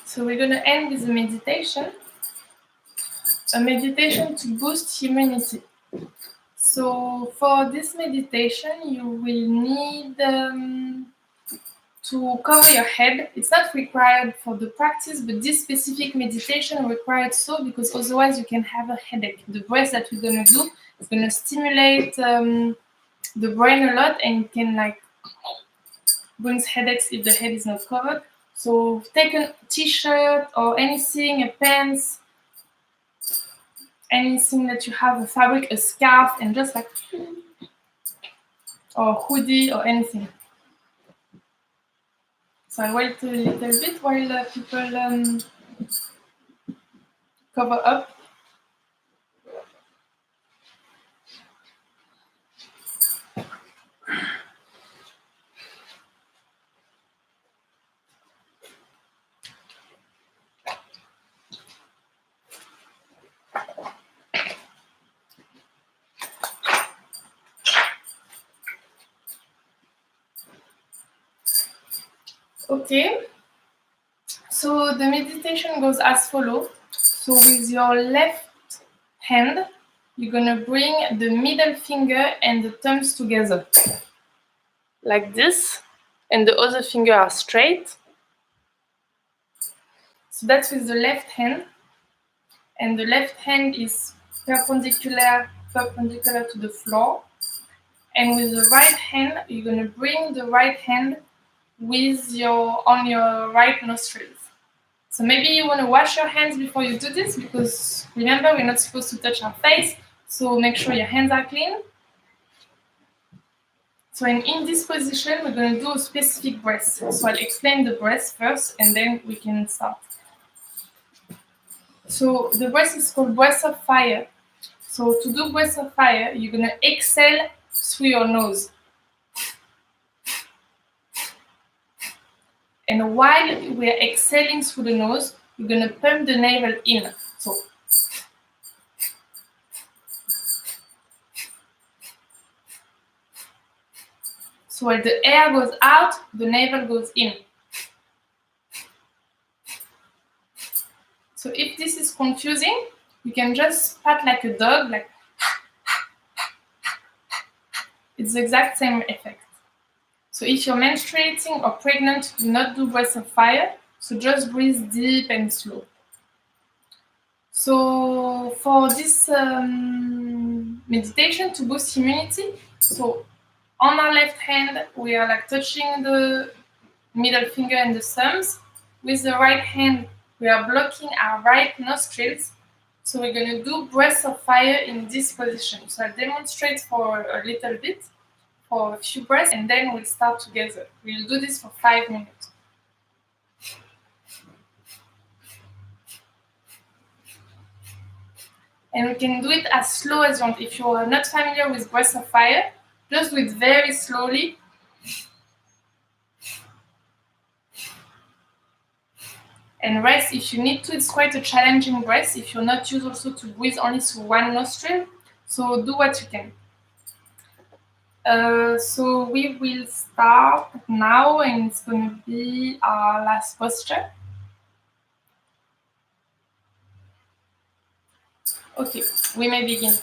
So we're going to end with a meditation to boost immunity. So for this meditation, you will need to cover your head. It's not required for the practice, but this specific meditation required so because otherwise you can have a headache. The breath that we're going to do is going to stimulate the brain a lot and it can brings headaches if the head is not covered. So take a t-shirt or anything, a pants, anything that you have, a fabric, a scarf, and just or hoodie or anything. So I wait a little bit while people cover up. Okay, so the meditation goes as follows. So with your left hand, you're gonna bring the middle finger and the thumbs together, like this, and the other finger are straight. So that's with the left hand, and the left hand is perpendicular to the floor. And with the right hand, you're gonna bring the right hand on your right nostrils. So maybe you want to wash your hands before you do this because remember we're not supposed to touch our face, so make sure your hands are clean. So in this position we're going to do a specific breath. So I'll explain the breath first and then we can start. So the breath is called breath of fire. So to do breath of fire, you're going to exhale through your nose. And while we're exhaling through the nose, you're going to pump the navel in. So when the air goes out, the navel goes in. So if this is confusing, you can just pat like a dog, like it's the exact same effect. So if you're menstruating or pregnant, do not do breaths of fire. So just breathe deep and slow. So for this meditation to boost immunity, so on our left hand, we are like touching the middle finger and the thumbs. With the right hand, we are blocking our right nostrils. So we're going to do breaths of fire in this position. So I'll demonstrate for a little bit, for a few breaths, and then we'll start together. We'll do this for 5 minutes. And we can do it as slow as you want. If you are not familiar with breaths of fire, just do it very slowly. And rest if you need to. It's quite a challenging breath if you're not used also to breathe only through one nostril. So do what you can. So we will start now, and it's going to be our last posture. Okay, we may begin.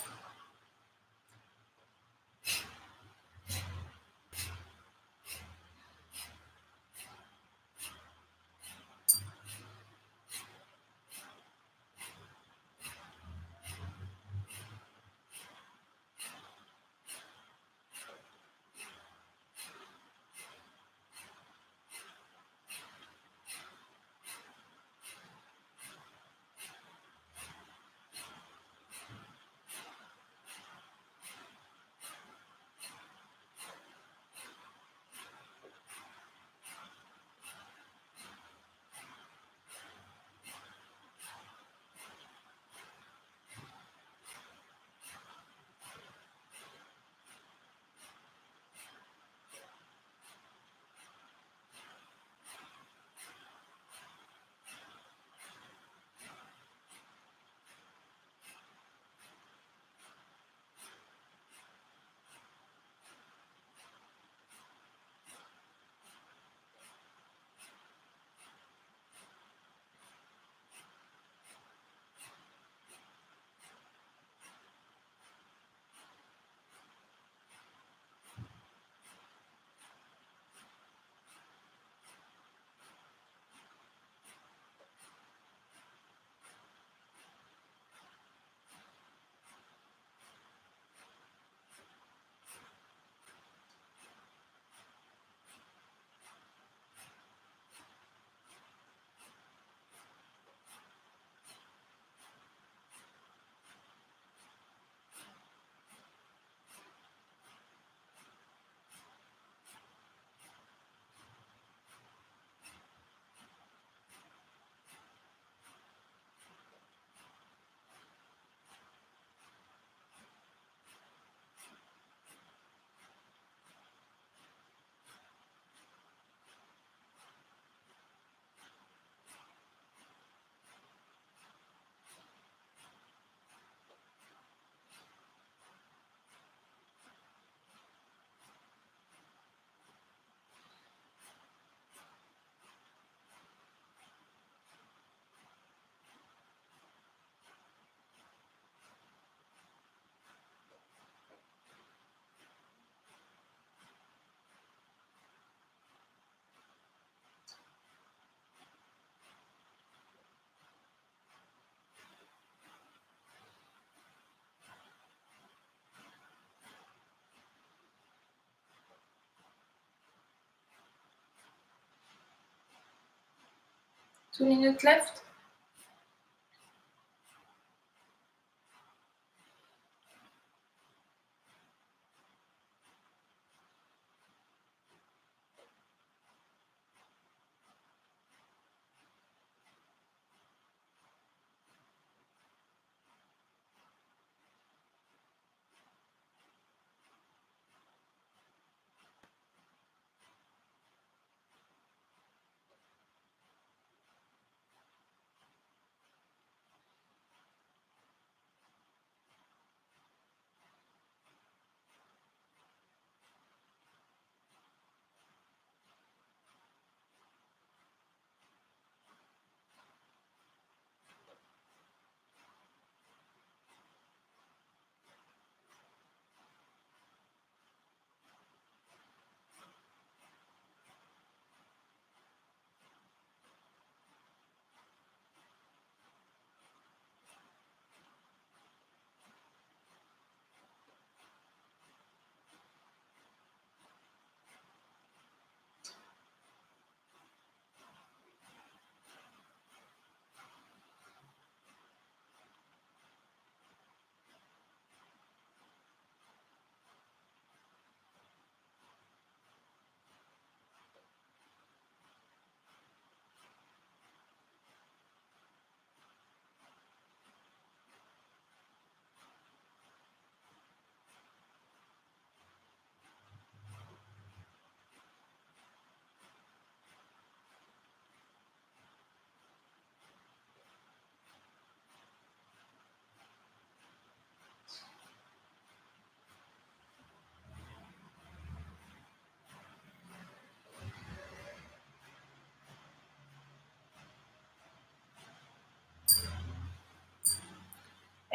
Two minutes left.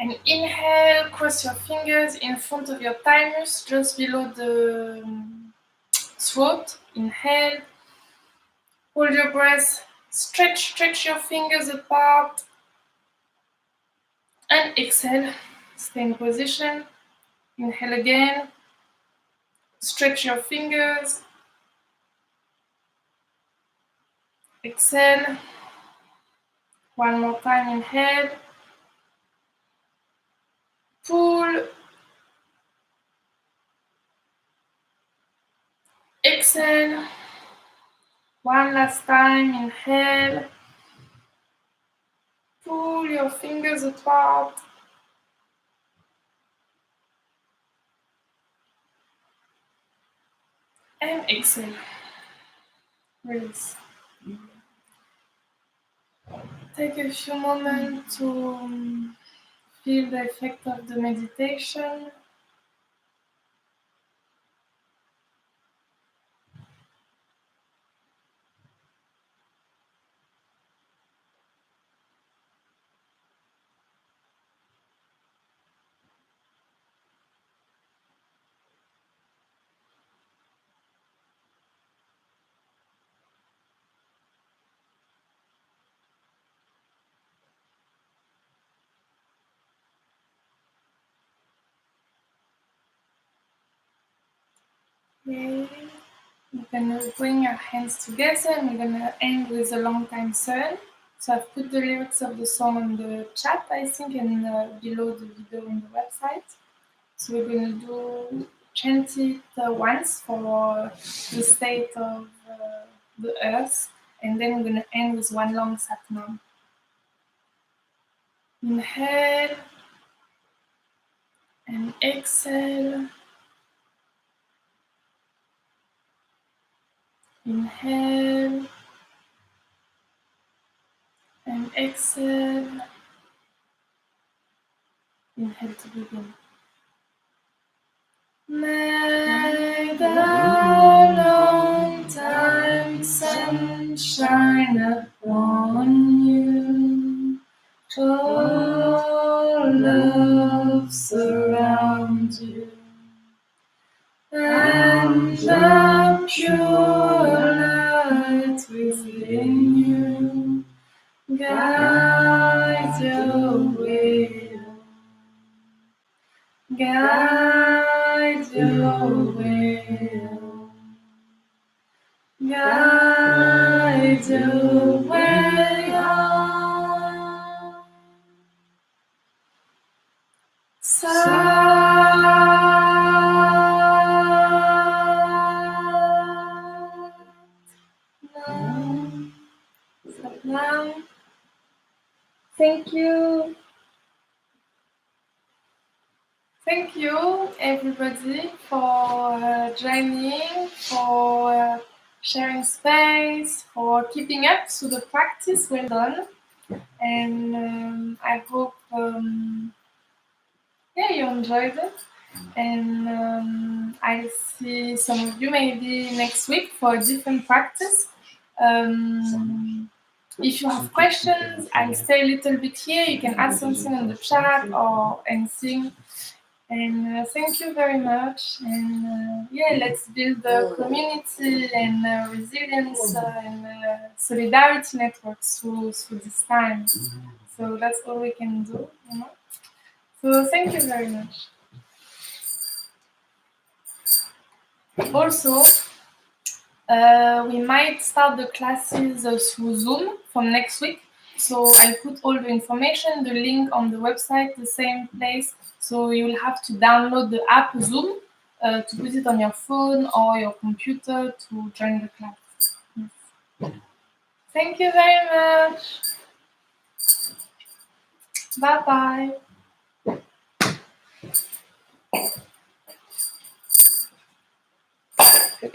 And inhale, cross your fingers in front of your thymus, just below the throat. Inhale, hold your breath, stretch your fingers apart. And exhale, stay in position. Inhale again, stretch your fingers. Exhale. One more time, inhale. Pull. Exhale. One last time, inhale. Pull your fingers apart. And exhale. Release. Take a few moments to feel the effect of the meditation. Okay. You're gonna bring your hands together and we're gonna end with a long time sun. So I've put the lyrics of the song on the chat, I think, and below the video on the website. So we're gonna chant it once for the state of the earth, and then we're gonna end with one long satnam. Inhale and exhale. Inhale and exhale. Inhale to begin. May the long time sun shine upon you. All love surround you. And the pure light within you guide your way. Guide your way. Guide your way on. Satnam. Thank you. Thank you, everybody, for joining, for sharing space, for keeping up to the practice. Well done. And I hope you enjoyed it. And I'll see some of you maybe next week for a different practice. If you have questions, I'll stay a little bit here. You can add something in the chat or anything. And thank you very much. And let's build the community and resilience and solidarity networks through this time. So that's all we can do, you know. So thank you very much. Also, we might start the classes through Zoom from next week. So I'll put all the information, the link on the website, the same place. So you'll have to download the app Zoom to put it on your phone or your computer to join the class. Yes. Thank you very much. Bye-bye.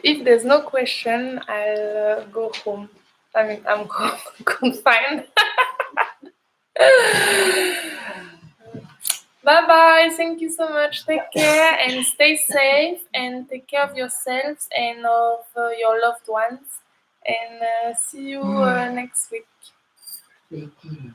If there's no question, I'll go home. I mean, I'm confined. Bye-bye. Thank you so much. Take care and stay safe and take care of yourselves and of your loved ones. And see you next week. Thank you.